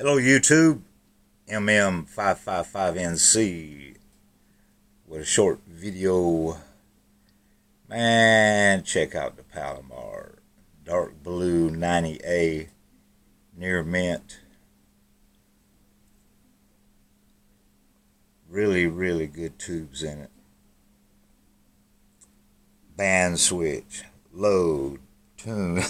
Hello YouTube, MM555NC with a short video. Man, check out the Palomar Dark Blue 90A near mint. Really good tubes in it. Band switch, load, tune.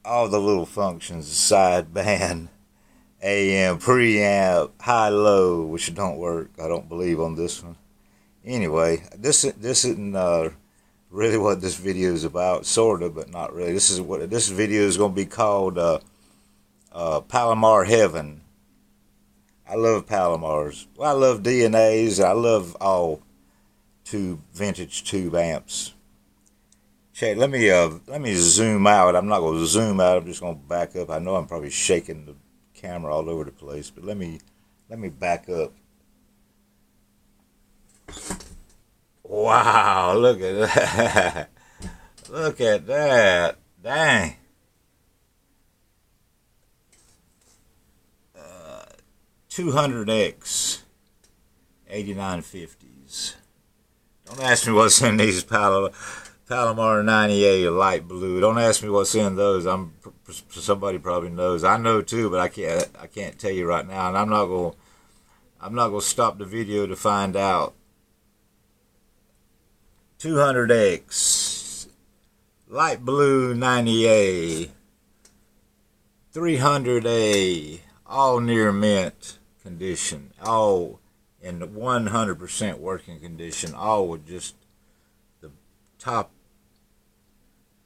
All the little functions, sideband, AM, preamp, high-low, which don't work, I don't believe, on this one. Anyway, this isn't really what this video is about, sort of, but not really. This video is going to be called Palomar Heaven. I love Palomars. Well, I love DNAs. I love all vintage tube amps. Check. Let me zoom out. I'm not going to zoom out. I'm just going to back up. I know I'm probably shaking the camera all over the place, but let me back up. Wow! Look at that! Look at that! Dang! 200X 8950s. Don't ask me what's in these Palomar 90A light blue. Don't ask me what's in those. Somebody probably knows. I know too, but I can't tell you right now, and I'm not gonna stop the video to find out. 200X light blue 90A 300A, all near mint condition, all in 100% working condition, all with just the top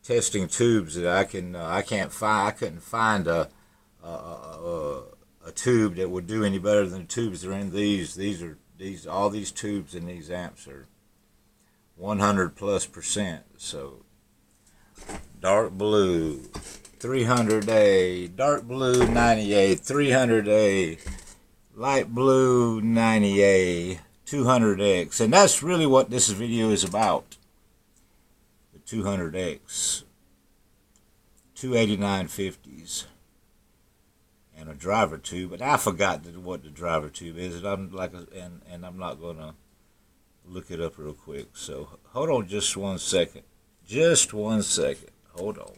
testing tubes that I couldn't find a tube that would do any better than the tubes that are in these. All these tubes in these amps are 100+%. So dark blue 300A, dark blue 90A, 300A, light blue 90A, 200X, and that's really what this video is about. The 200X, 28950s, and a driver tube. But I forgot what the driver tube is, and I'm not gonna look it up real quick. So hold on just 1 second. Just 1 second. Hold on.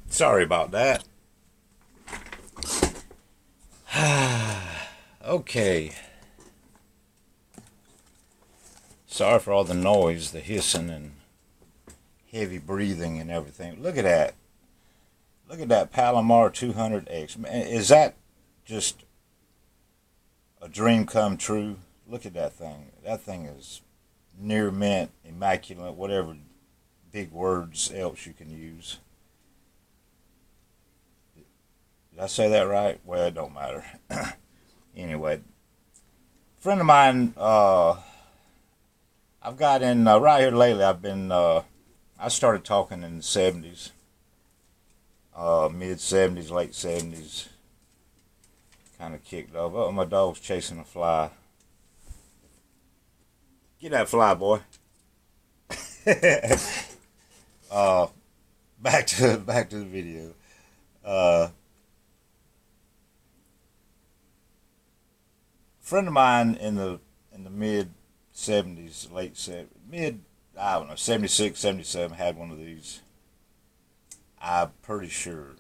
Sorry about that. Okay. Sorry for all the noise, the hissing and heavy breathing and everything. Look at that. Look at that Palomar 200X. Man, is that just a dream come true? Look at that thing. That thing is near mint, immaculate, whatever big words else you can use. Did I say that right? Well, it don't matter. Anyway, a friend of mine, I've got in right here lately. I started talking in the 70s, mid 70s, late 70s. Kind of kicked off. Oh, my dog's chasing a fly. Get that fly, boy. Back to the video. Friend of mine in the mid 70s, late 70s, I don't know, 76, 77, had one of these. I'm pretty sure.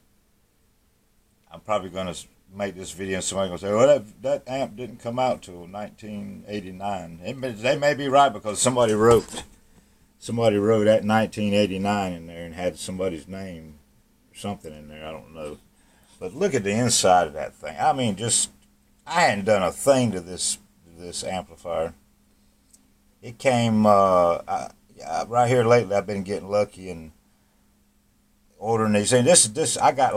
I'm probably going to make this video and somebody's going to say, well, that amp didn't come out till 1989. They may be right, because somebody wrote that 1989 in there and had somebody's name or something in there. I don't know. But look at the inside of that thing. I mean, I hadn't done a thing to this amplifier. It came right here lately. I've been getting lucky and ordering these. And this I got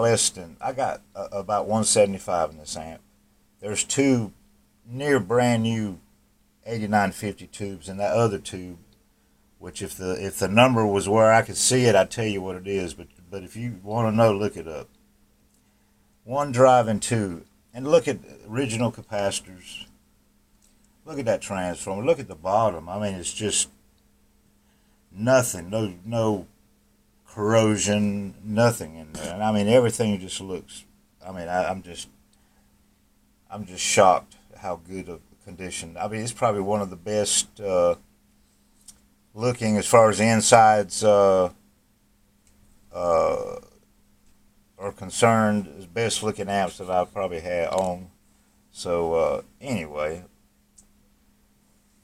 about 175 in this amp. There's two near brand new 8950 tubes, and that other tube, which if the number was where I could see it, I'd tell you what it is. But if you want to know, look it up. One drive and two, and look at original capacitors. Look at that transformer. Look at the bottom. I mean, it's just nothing. No corrosion. Nothing in there. And I mean, everything just looks. I mean, I'm just shocked how good of condition. I mean, it's probably one of the best looking as far as the insides are concerned. As best looking amps that I've probably had on. So anyway.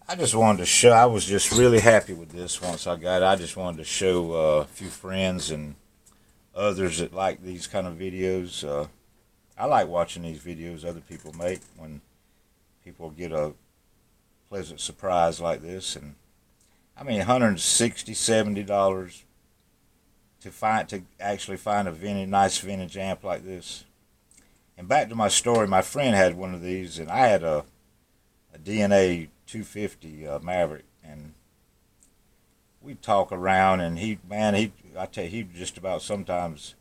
I just wanted to show, I was just really happy with this once I got it. I just wanted to show a few friends and others that like these kind of videos. I like watching these videos other people make when people get a pleasant surprise like this. And I mean, $160, $70 to actually find a nice vintage amp like this. And back to my story, my friend had one of these, and I had a DNA 250 Maverick, and we talk around, and I tell you, he just about sometimes,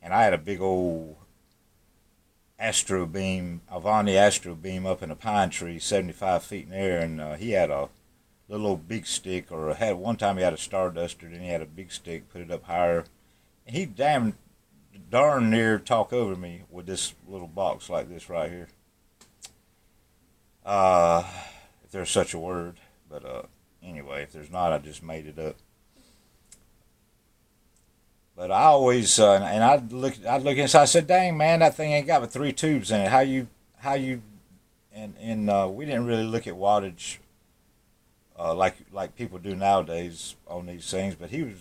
and I had a big old Astro Beam, Avani Astro Beam up in a pine tree, 75 feet in the air, and he had a little old big stick, or one time he had a Starduster, then he had a big stick, put it up higher, and he darn near talk over me with this little box like this right here. If there's such a word, but anyway, if there's not, I just made it up. But I always and I'd look inside. I said, "Dang man, that thing ain't got but 3 tubes in it. How you?" And we didn't really look at wattage like people do nowadays on these things. But he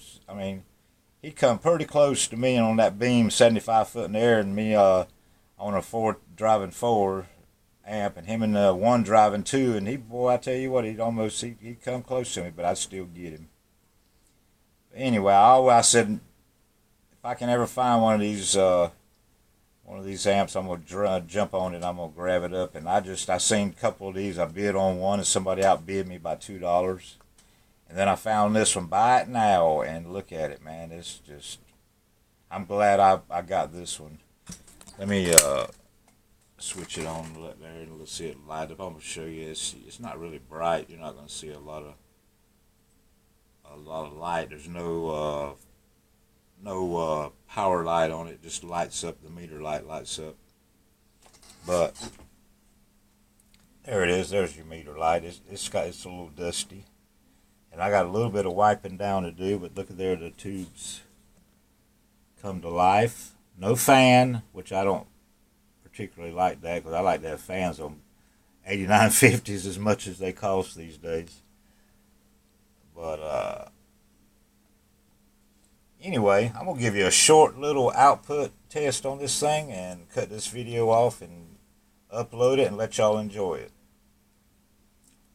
come pretty close to me on that beam, 75 foot in the air, and me on a driving 4 amp, and him in the 1 driving 2, and I tell you what, he'd come close to me, but I'd still get him. But anyway, I said, if I can ever find one of these amps, I'm gonna jump on it. I'm gonna grab it up, and I seen a couple of these. I bid on one, and somebody outbid me by $2, and then I found this one. Buy it now, and look at it, man. It's just, I'm glad I got this one. Let me switch it on there and let's see it light up. I'm gonna show you. It's not really bright. You're not gonna see a lot of light. There's no power light on it. Just lights up. The meter light lights up. But there it is. There's your meter light. It's a little dusty, and I got a little bit of wiping down to do. But look at there, the tubes come to life. No fan, which I don't particularly like that, because I like to have fans on 8950s as much as they cost these days. But anyway, I'm going to give you a short little output test on this thing and cut this video off and upload it and let y'all enjoy it.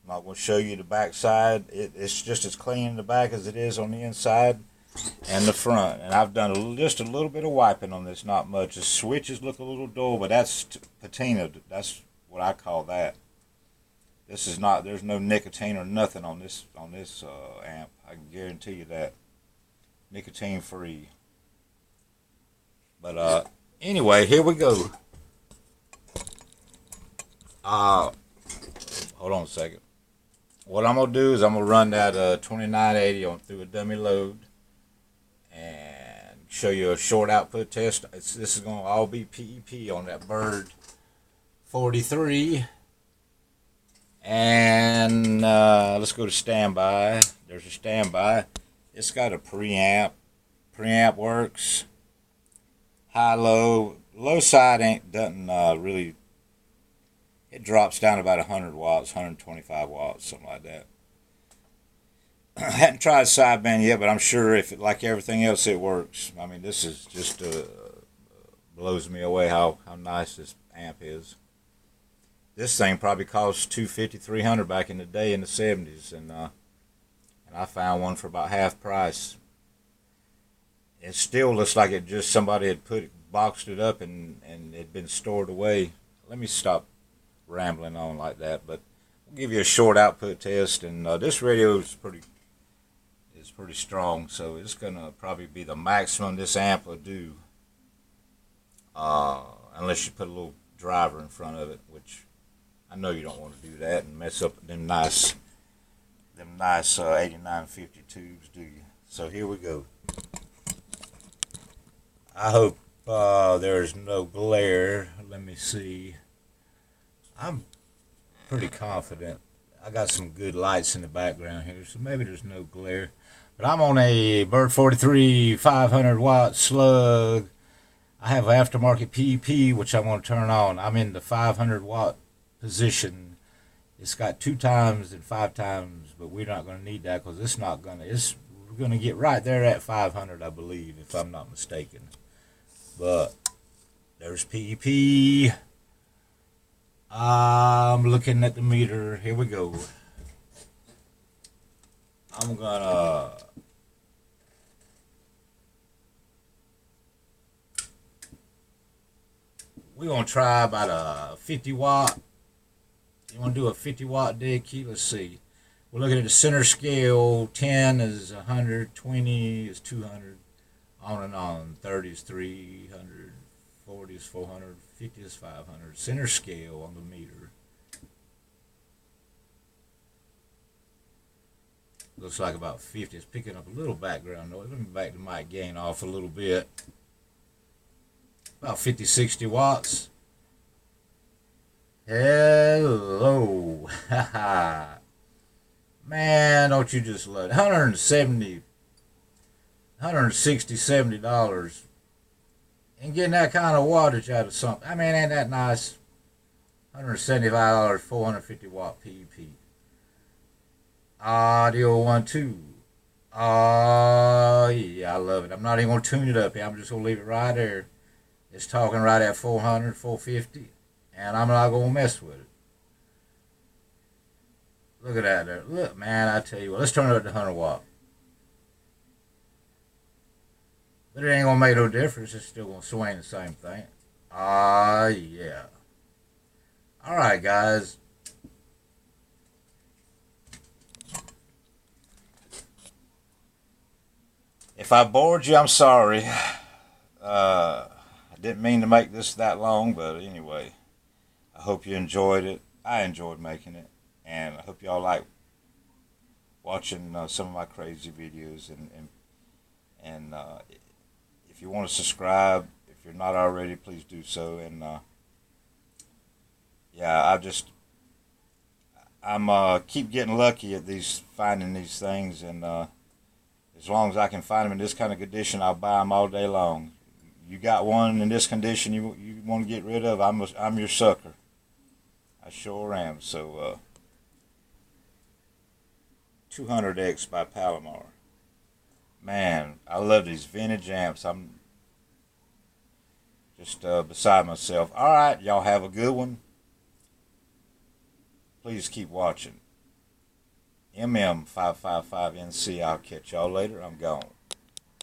I'm not going to show you the back side. It's just as clean in the back as it is on the inside and the front. And I've done just a little bit of wiping on this, not much. The switches look a little dull, but that's patina. That's what I call that. This is not, there's no nicotine or nothing on this amp. I can guarantee you that. Nicotine free. But anyway, here we go. Hold on a second. What I'm going to do is I'm going to run that 2980 through a dummy load and show you a short output test. This is going to all be PEP on that Bird 43. And let's go to standby. There's a standby. It's got a preamp. Preamp works. High-low. Low side doesn't really. It drops down about 100 watts, 125 watts, something like that. I hadn't tried sideband yet, but I'm sure like everything else, it works. I mean, this is just blows me away how nice this amp is. This thing probably cost $250, $300 back in the day in the 70s, and and I found one for about half price. It still looks like it just somebody had boxed it up and it had been stored away. Let me stop rambling on like that, but I'll give you a short output test. And this radio is pretty strong, so it's gonna probably be the maximum this amp will do, unless you put a little driver in front of it, which I know you don't want to do that and mess up them nice 8950 tubes, do you? So here we go. I hope there's no glare. Let me see. I'm pretty confident. I got some good lights in the background here, so maybe there's no glare. But I'm on a Bird 43 500 watt slug. I have aftermarket PEP, which I want to turn on. I'm in the 500 watt position. It's got 2 times and 5 times, but we're not going to need that because we're going to get right there at 500, I believe, if I'm not mistaken. But there's PEP. I'm looking at the meter. Here we go. I'm gonna we're gonna try about a 50 watt. You want to do a 50 watt dead key? Let's see. We're looking at the center scale. 10 is 100, 20 is 200, on and on. 30 is 300, 40 is 400, 50 is 500. Center scale on the meter. Looks like about 50. It's picking up a little background noise. Let me back the mic gain off a little bit. About 50, 60 watts. Hello. Man, don't you just love it. $160, $70. And getting that kind of wattage out of something. I mean, ain't that nice? $175, 450 watt PEP. Audio 1, 2. Yeah, I love it. I'm not even going to tune it up here. I'm just going to leave it right there. It's talking right at 400, 450. And I'm not going to mess with it. Look at that there. Look, man, I tell you what. Let's turn it up to 100 watt. But it ain't going to make no difference. It's still going to swing the same thing. Yeah. All right, guys. If I bored you, I'm sorry. I didn't mean to make this that long, but anyway, I hope you enjoyed it. I enjoyed making it, and I hope y'all like watching some of my crazy videos. And if you want to subscribe, if you're not already, please do so. And yeah, I'm keep getting lucky at finding these things, and as long as I can find them in this kind of condition, I'll buy them all day long. You got one in this condition you want to get rid of, I'm your sucker. I sure am. So 200X by Palomar. Man, I love these vintage amps. I'm just beside myself. All right, y'all have a good one. Please keep watching. MM555NC. I'll catch y'all later. I'm gone.